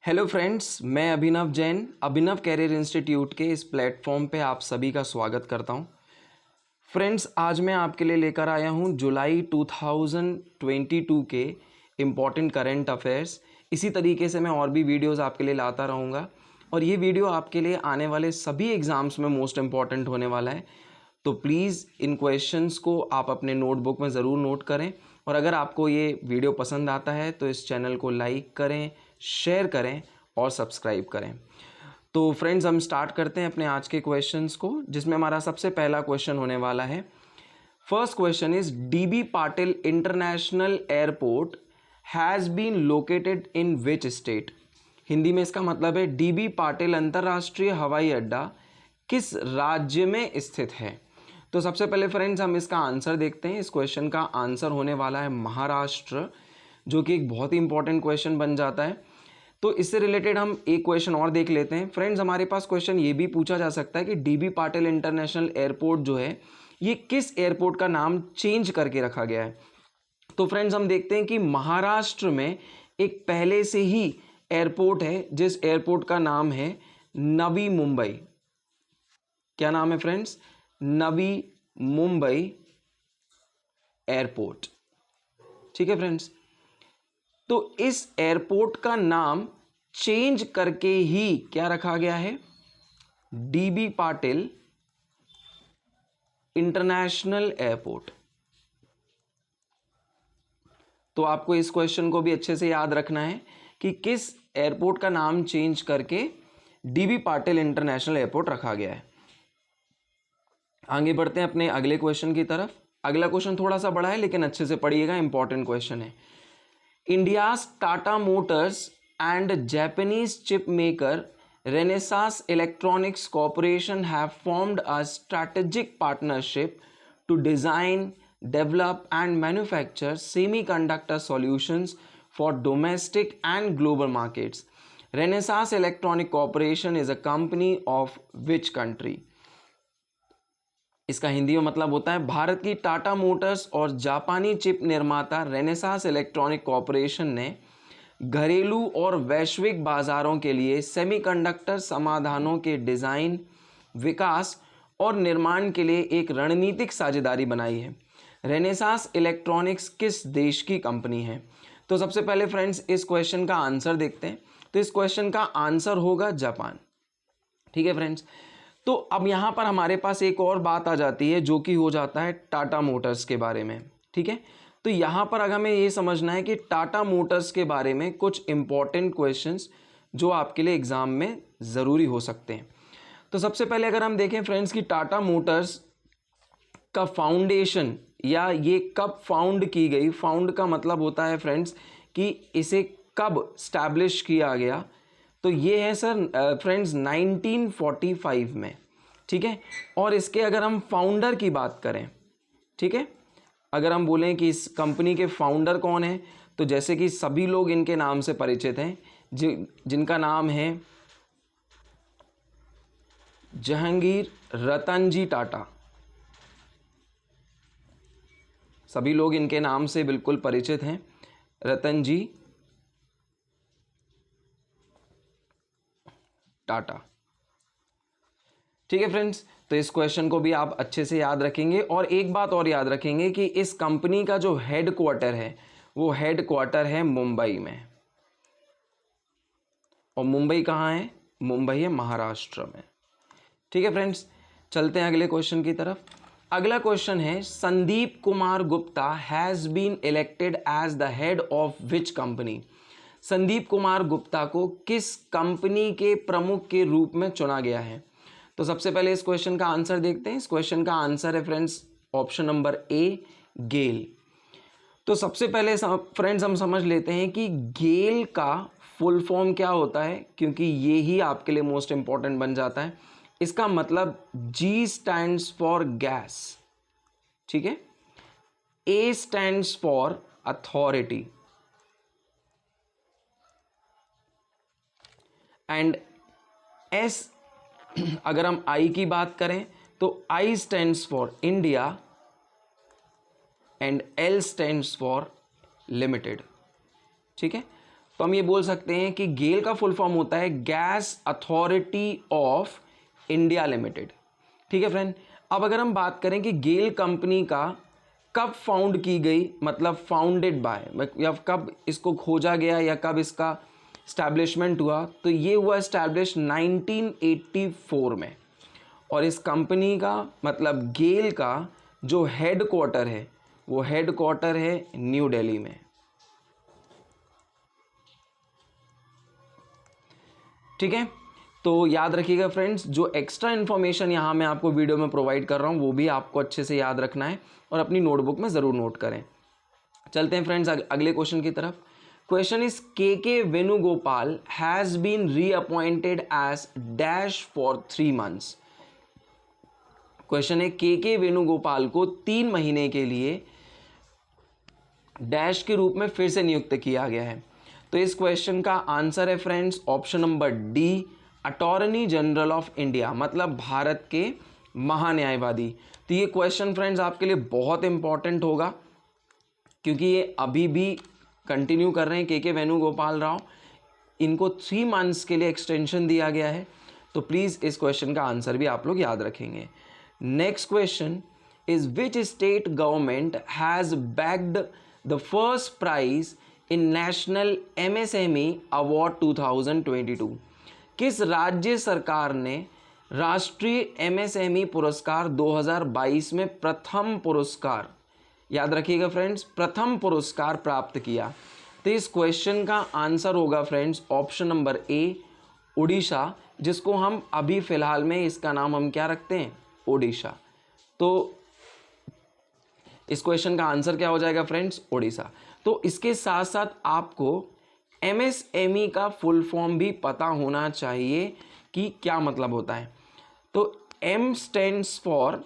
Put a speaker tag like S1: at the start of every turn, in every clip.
S1: Hello friends, मैं अभिनव जैन अभिनव career institute के इस प्लेटफॉर्म पे आप सभी का स्वागत करता हूं। फ्रेंड्स, आज मैं आपके लिए लेकर आया हूं जुलाई 2022 के इम्पॉर्टेंट करंट अफेयर्स। इसी तरीके से मैं और भी वीडियोस आपके लिए लाता रहूँगा और ये वीडियो आपके लिए आने वाले सभी एग्ज़ाम्स में मोस्ट इम्पॉर्टेंट होने वाला है। तो प्लीज़ इन क्वेश्चंस को आप अपने नोटबुक में ज़रूर नोट करें और अगर आपको ये वीडियो पसंद आता है तो इस चैनल को लाइक करें, शेयर करें और सब्सक्राइब करें। तो फ्रेंड्स, हम स्टार्ट करते हैं अपने आज के क्वेश्चंस को, जिसमें हमारा सबसे पहला क्वेश्चन होने वाला है। First question is DB Patil international airport has been located in which state. Hindi में इसका मतलब है डीबी पाटिल अंतर्राष्ट्रीय हवाई अड्डा किस राज्य में स्थित है। तो सबसे पहले फ्रेंड्स हम इसका आंसर देखते हैं। इस क्वेश्चन का आंसर होने वाला है महाराष्ट्र, जो कि एक बहुत ही इंपॉर्टेंट क्वेश्चन बन जाता है। तो इससे रिलेटेड हम एक क्वेश्चन और देख लेते हैं। फ्रेंड्स, हमारे पास क्वेश्चन ये भी पूछा जा सकता है कि डीबी पाटिल इंटरनेशनल एयरपोर्ट जो है ये किस एयरपोर्ट का नाम चेंज करके रखा गया है। तो फ्रेंड्स, हम देखते हैं कि महाराष्ट्र में एक पहले से ही एयरपोर्ट है जिस एयरपोर्ट का नाम है नवी मुंबई। क्या नाम है फ्रेंड्स? नवी मुंबई एयरपोर्ट। ठीक है फ्रेंड्स, तो इस एयरपोर्ट का नाम चेंज करके ही क्या रखा गया है? DB Patil international airport. तो आपको इस क्वेश्चन को भी अच्छे से याद रखना है कि किस एयरपोर्ट का नाम चेंज करके डीबी पाटिल इंटरनेशनल एयरपोर्ट रखा गया है। आगे बढ़ते हैं अपने अगले क्वेश्चन की तरफ। अगला क्वेश्चन थोड़ा सा बड़ा है लेकिन अच्छे से पढ़िएगा, इंपॉर्टेंट क्वेश्चन है। India's Tata Motors and Japanese chip maker Renesas Electronics Corporation have formed a strategic partnership to design, develop and manufacture semiconductor solutions for domestic and global markets. Renesas Electronic Corporation is a company of which country? इसका हिंदी में मतलब होता है भारत की Tata Motors और जापानी chip निर्माता Renesas electronic corporation ने घरेलू और वैश्विक बाजारों के लिए सेमीकंडक्टर समाधानों के डिज़ाइन, विकास और निर्माण के लिए एक रणनीतिक साझेदारी बनाई है। रेनेसास इलेक्ट्रॉनिक्स किस देश की कंपनी है? तो सबसे पहले फ्रेंड्स इस क्वेश्चन का आंसर देखते हैं। तो इस क्वेश्चन का आंसर होगा जापान। ठीक है फ्रेंड्स, तो अब यहाँ पर हमारे पास एक और बात आ जाती है जो कि हो जाता है टाटा मोटर्स के बारे में। ठीक है, तो यहाँ पर अगर हमें ये समझना है कि टाटा मोटर्स के बारे में कुछ इंपॉर्टेंट क्वेश्चंस जो आपके लिए एग्जाम में ज़रूरी हो सकते हैं। तो सबसे पहले अगर हम देखें फ्रेंड्स कि टाटा मोटर्स का फाउंडेशन या ये कब फाउंड की गई। फाउंड का मतलब होता है फ्रेंड्स कि इसे कब स्टैब्लिश किया गया। तो ये है सर फ्रेंड्स 1945 में। ठीक है, और इसके अगर हम फाउंडर की बात करें, ठीक है, अगर हम बोलें कि इस कंपनी के फाउंडर कौन है, तो जैसे कि सभी लोग इनके नाम से परिचित हैं, जिनका नाम है जहांगीर रतनजी टाटा। सभी लोग इनके नाम से बिल्कुल परिचित हैं, रतनजी टाटा। ठीक है फ्रेंड्स, तो इस क्वेश्चन को भी आप अच्छे से याद रखेंगे और एक बात और याद रखेंगे कि इस कंपनी का जो हेड क्वार्टर है वो हेड क्वार्टर है मुंबई में। और मुंबई कहाँ है? मुंबई है महाराष्ट्र में। ठीक है फ्रेंड्स, चलते हैं अगले क्वेश्चन की तरफ। अगला क्वेश्चन है Sandeep Kumar Gupta has been elected as the head of which company. Sandeep Kumar Gupta को किस कंपनी के प्रमुख के रूप में चुना गया है? तो सबसे पहले इस क्वेश्चन का आंसर देखते हैं। इस क्वेश्चन का आंसर है फ्रेंड्स ऑप्शन नंबर ए, गेल। तो सबसे पहले फ्रेंड्स हम समझ लेते हैं कि गेल का फुल फॉर्म क्या होता है, क्योंकि ये ही आपके लिए मोस्ट इंपॉर्टेंट बन जाता है। इसका मतलब जी स्टैंड्स फॉर गैस, ठीक है, ए stands for authority and S, अगर हम आई की बात करें तो आई stands for India and L stands for limited. ठीक है, तो हम ये बोल सकते हैं कि गेल का फुल फॉर्म होता है gas authority of India limited. ठीक है फ्रेंड। अब अगर हम बात करें कि गेल कंपनी का कब फाउंड की गई, मतलब फाउंडेड बाय, या कब इसको खोजा गया या कब इसका स्टैब्लिशमेंट हुआ, तो ये हुआ इस्टेब्लिश 1984 में। और इस कंपनी का मतलब गेल का जो हेड क्वार्टर है वो हेड क्वार्टर है न्यू दिल्ली में। ठीक है, तो याद रखिएगा फ्रेंड्स, जो एक्स्ट्रा इन्फॉर्मेशन यहाँ मैं आपको वीडियो में प्रोवाइड कर रहा हूँ वो भी आपको अच्छे से याद रखना है और अपनी नोटबुक में ज़रूर नोट करें। चलते हैं फ्रेंड्स अगले क्वेश्चन की तरफ। Question is K Venugopal has been reappointed as dash for 3 months। Question है के वेणुगोपाल को 3 महीने के लिए डैश के रूप में फिर से नियुक्त किया गया है। तो इस क्वेश्चन का आंसर है friends option number D, attorney general of India, मतलब भारत के महान्यायवादी। तो ये क्वेश्चन फ्रेंड्स आपके लिए बहुत इंपॉर्टेंट होगा क्योंकि ये अभी भी कंटिन्यू कर रहे हैं के वेणुगोपाल राव, इनको 3 months के लिए एक्सटेंशन दिया गया है। तो प्लीज़ इस क्वेश्चन का आंसर भी आप लोग याद रखेंगे। Next question is which state government has backed the first prize in national MSME award 2022। किस राज्य सरकार ने राष्ट्रीय MSME पुरस्कार 2022 में प्रथम पुरस्कार, याद रखिएगा फ्रेंड्स, प्रथम पुरस्कार प्राप्त किया? तो इस क्वेश्चन का आंसर होगा friends option number A, Orissa, जिसको हम अभी फ़िलहाल में इसका नाम हम क्या रखते हैं, ओडिशा। तो इस क्वेश्चन का आंसर क्या हो जाएगा फ्रेंड्स, ओडिशा। तो इसके साथ साथ आपको MSME का फुल फॉर्म भी पता होना चाहिए कि क्या मतलब होता है। तो M स्टैंड्स फॉर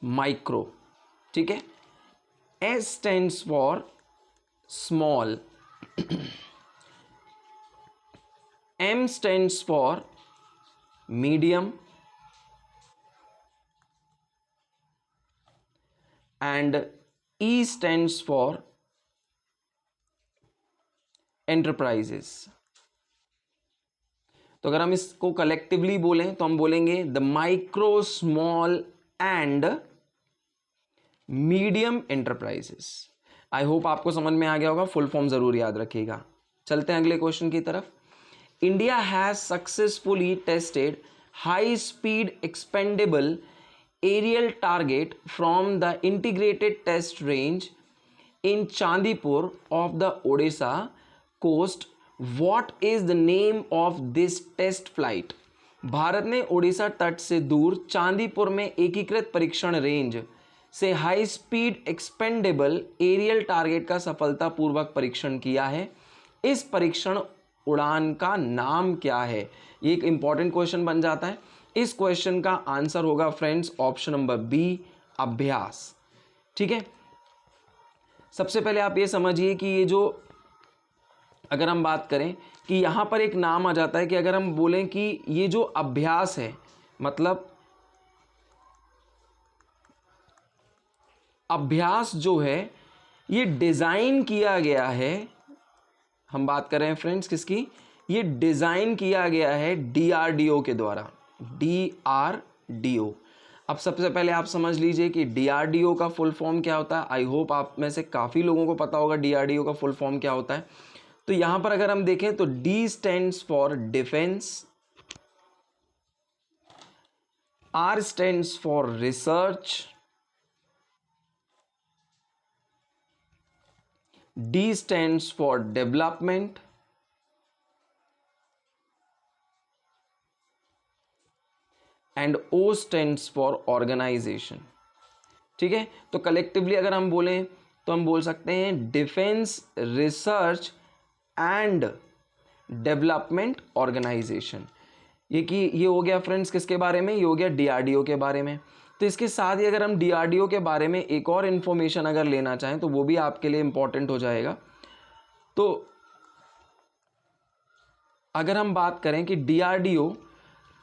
S1: माइक्रो, ठीक है, S stands for small, M stands for medium and E stands for enterprises. तो अगर हम इसको कलेक्टिवली बोलें तो हम बोलेंगे the micro, small and medium enterprises. I hope आपको समझ में आ गया होगा, फुल फॉर्म जरूर याद रखिएगा। चलते हैं अगले क्वेश्चन की तरफ। India has successfully tested high speed expendable aerial target from the integrated test range in Chandipur of the Odisha coast. What is the name of this test flight? Bharat ने ओडिशा तट से दूर चांदीपुर में एकीकृत परीक्षण रेंज से high speed expendable aerial target का सफलतापूर्वक परीक्षण किया है। इस परीक्षण उड़ान का नाम क्या है? ये एक इंपॉर्टेंट क्वेश्चन बन जाता है। इस क्वेश्चन का आंसर होगा फ्रेंड्स ऑप्शन नंबर बी, अभ्यास। ठीक है, सबसे पहले आप ये समझिए कि ये जो, अगर हम बात करें कि यहाँ पर एक नाम आ जाता है कि अगर हम बोलें कि ये जो अभ्यास है, मतलब अभ्यास जो है ये डिज़ाइन किया गया है, हम बात कर रहे हैं फ्रेंड्स किसकी, ये डिज़ाइन किया गया है DRDO के द्वारा, DRDO। अब सबसे पहले आप समझ लीजिए कि DRDO का फुल फॉर्म क्या होता है। आई होप आप में से काफ़ी लोगों को पता होगा DRDO का फुल फॉर्म क्या होता है। तो यहाँ पर अगर हम देखें तो D stands for defence, R stands for research, D stands for development, and O stands for organization। ठीक है, तो कलेक्टिवली अगर हम बोलें तो हम बोल सकते हैं defence research and development organisation. ये हो गया फ्रेंड्स किसके बारे में, ये हो गया DRDO के बारे में। तो इसके साथ ही अगर हम DRDO के बारे में एक और इन्फॉर्मेशन अगर लेना चाहें तो वो भी आपके लिए इम्पॉर्टेंट हो जाएगा। तो अगर हम बात करें कि DRDO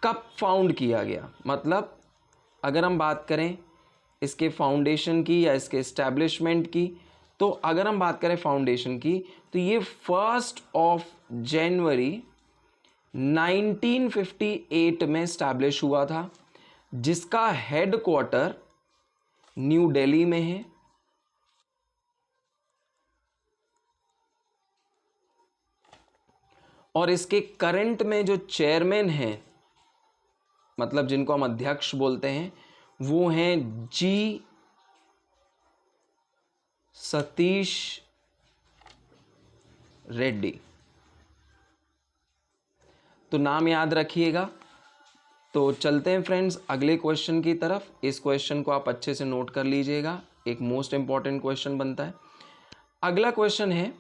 S1: कब फाउंड किया गया, मतलब अगर हम बात करें इसके फाउंडेशन की या इसके इस्टेब्लिशमेंट की, तो अगर हम बात करें फाउंडेशन की तो ये 1 जनवरी 1958 में स्टैब्लिश हुआ था, जिसका हेडक्वार्टर न्यू दिल्ली में है। और इसके करंट में जो चेयरमैन हैं, मतलब जिनको हम अध्यक्ष बोलते हैं, वो हैं जी सतीश रेड्डी। तो नाम याद रखिएगा। तो चलते हैं फ्रेंड्स अगले क्वेश्चन की तरफ। इस क्वेश्चन को आप अच्छे से नोट कर लीजिएगा, एक मोस्ट इंपॉर्टेंट क्वेश्चन बनता है। अगला क्वेश्चन है,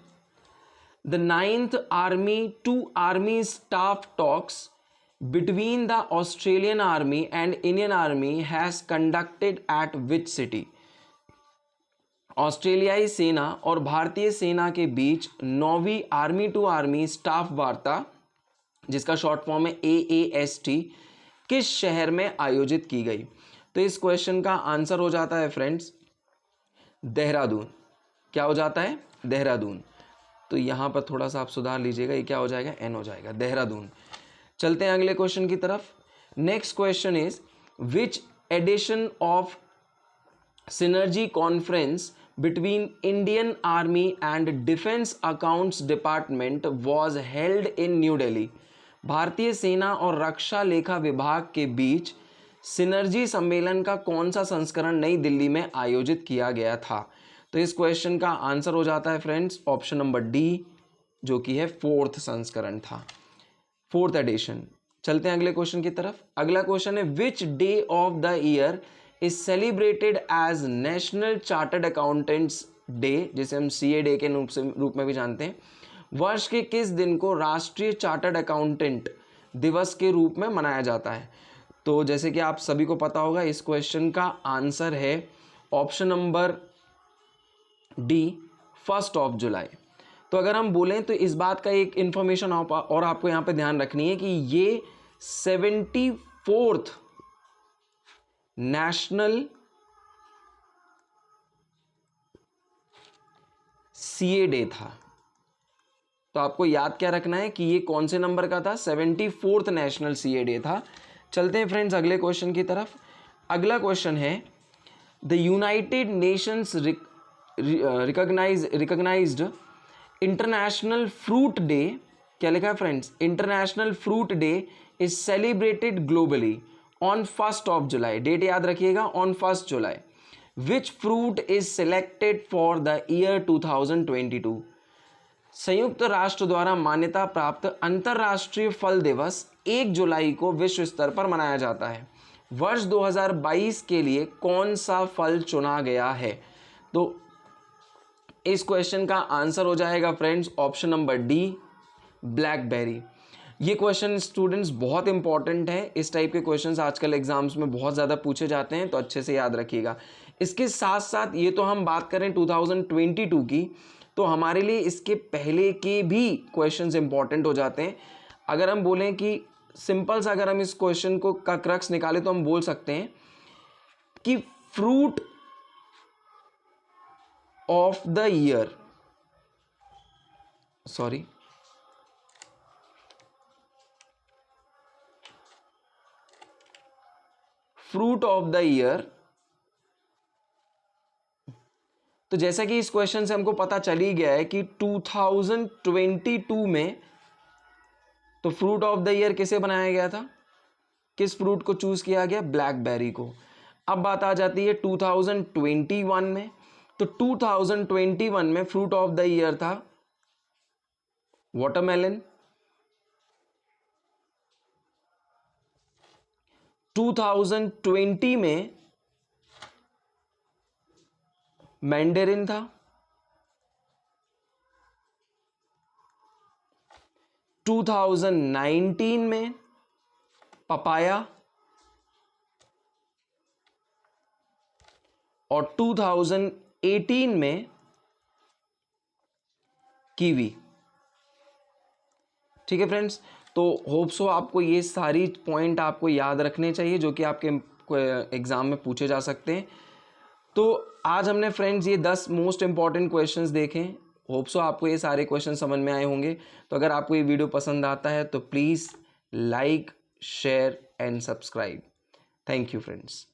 S1: the 9th army to army staff talks between the Australian army and Indian army has conducted at which city. ऑस्ट्रेलियाई सेना और भारतीय सेना के बीच 9वीं आर्मी टू आर्मी स्टाफ वार्ता, जिसका शॉर्ट फॉर्म है AAST, किस शहर में आयोजित की गई। तो इस क्वेश्चन का आंसर हो जाता है फ्रेंड्स देहरादून। क्या हो जाता है? देहरादून। तो यहां पर थोड़ा सा आप सुधार लीजिएगा, ये क्या हो जाएगा? N हो जाएगा, देहरादून। चलते हैं अगले क्वेश्चन की तरफ। Next question is, which edition of synergy conference between Indian army and defence accounts department was held in new Delhi. भारतीय सेना और रक्षा लेखा विभाग के बीच सिनर्जी सम्मेलन का कौन सा संस्करण नई दिल्ली में आयोजित किया गया था। तो इस क्वेश्चन का आंसर हो जाता है फ्रेंड्स ऑप्शन नंबर डी, जो कि है 4th संस्करण था, 4th एडिशन। चलते हैं अगले क्वेश्चन की तरफ। अगला क्वेश्चन है, which day of the year is celebrated as national chartered accountants day, जिसे हम CA डे के रूप में भी जानते हैं। वर्ष के किस दिन को राष्ट्रीय चार्टर्ड अकाउंटेंट दिवस के रूप में मनाया जाता है। तो जैसे कि आप सभी को पता होगा, इस क्वेश्चन का आंसर है ऑप्शन नंबर डी, 1 जुलाई। तो अगर हम बोलें तो इस बात का एक इंफॉर्मेशन और आपको यहाँ पे ध्यान रखनी है कि ये 74th नेशनल CA डे था। तो आपको याद क्या रखना है कि ये कौन से नंबर का था? 74th नेशनल CA डे था। चलते हैं फ्रेंड्स अगले क्वेश्चन की तरफ। अगला क्वेश्चन है, the united nations recognised international fruit day, क्या लिखा है friends? International fruit day is celebrated globally on 1 July. Date याद रखिएगा, on 1 July. Which fruit is selected for the year 2022। संयुक्त राष्ट्र द्वारा मान्यता प्राप्त अंतरराष्ट्रीय फल दिवस 1 जुलाई को विश्व स्तर पर मनाया जाता है। वर्ष 2022 के लिए कौन सा फल चुना गया है। तो इस क्वेश्चन का आंसर हो जाएगा friends option number D, blackberry. ये क्वेश्चन स्टूडेंट्स बहुत इंपॉर्टेंट है। इस टाइप के क्वेश्चंस आजकल एग्जाम्स में बहुत ज़्यादा पूछे जाते हैं, तो अच्छे से याद रखिएगा। इसके साथ साथ ये तो हम बात करें 2022 की, तो हमारे लिए इसके पहले के भी क्वेश्चंस इंपॉर्टेंट हो जाते हैं। अगर हम बोलें कि सिंपल सा अगर हम इस क्वेश्चन को का क्रक्स निकालें, तो हम बोल सकते हैं कि fruit of the year, sorry, fruit of the year. तो जैसा कि इस क्वेश्चन से हमको पता चल ही गया है कि 2022 में तो फ्रूट ऑफ द ईयर किसे बनाया गया था, किस फ्रूट को चूज किया गया? ब्लैकबेरी को। अब बात आ जाती है 2021 में। तो 2021 में फ्रूट ऑफ द ईयर था वाटरमेलन। 2020 में मैंडेरिन था। 2019 में पपाया और 2018 में कीवी। ठीक है फ्रेंड्स, तो होप सो आपको ये सारी पॉइंट आपको याद रखने चाहिए जो कि आपके एग्जाम में पूछे जा सकते हैं। तो आज हमने फ्रेंड्स ये 10 मोस्ट इंपॉर्टेंट क्वेश्चंस देखे। होप सो आपको ये सारे क्वेश्चन समझ में आए होंगे। तो अगर आपको ये वीडियो पसंद आता है तो please like, share and subscribe. Thank you friends.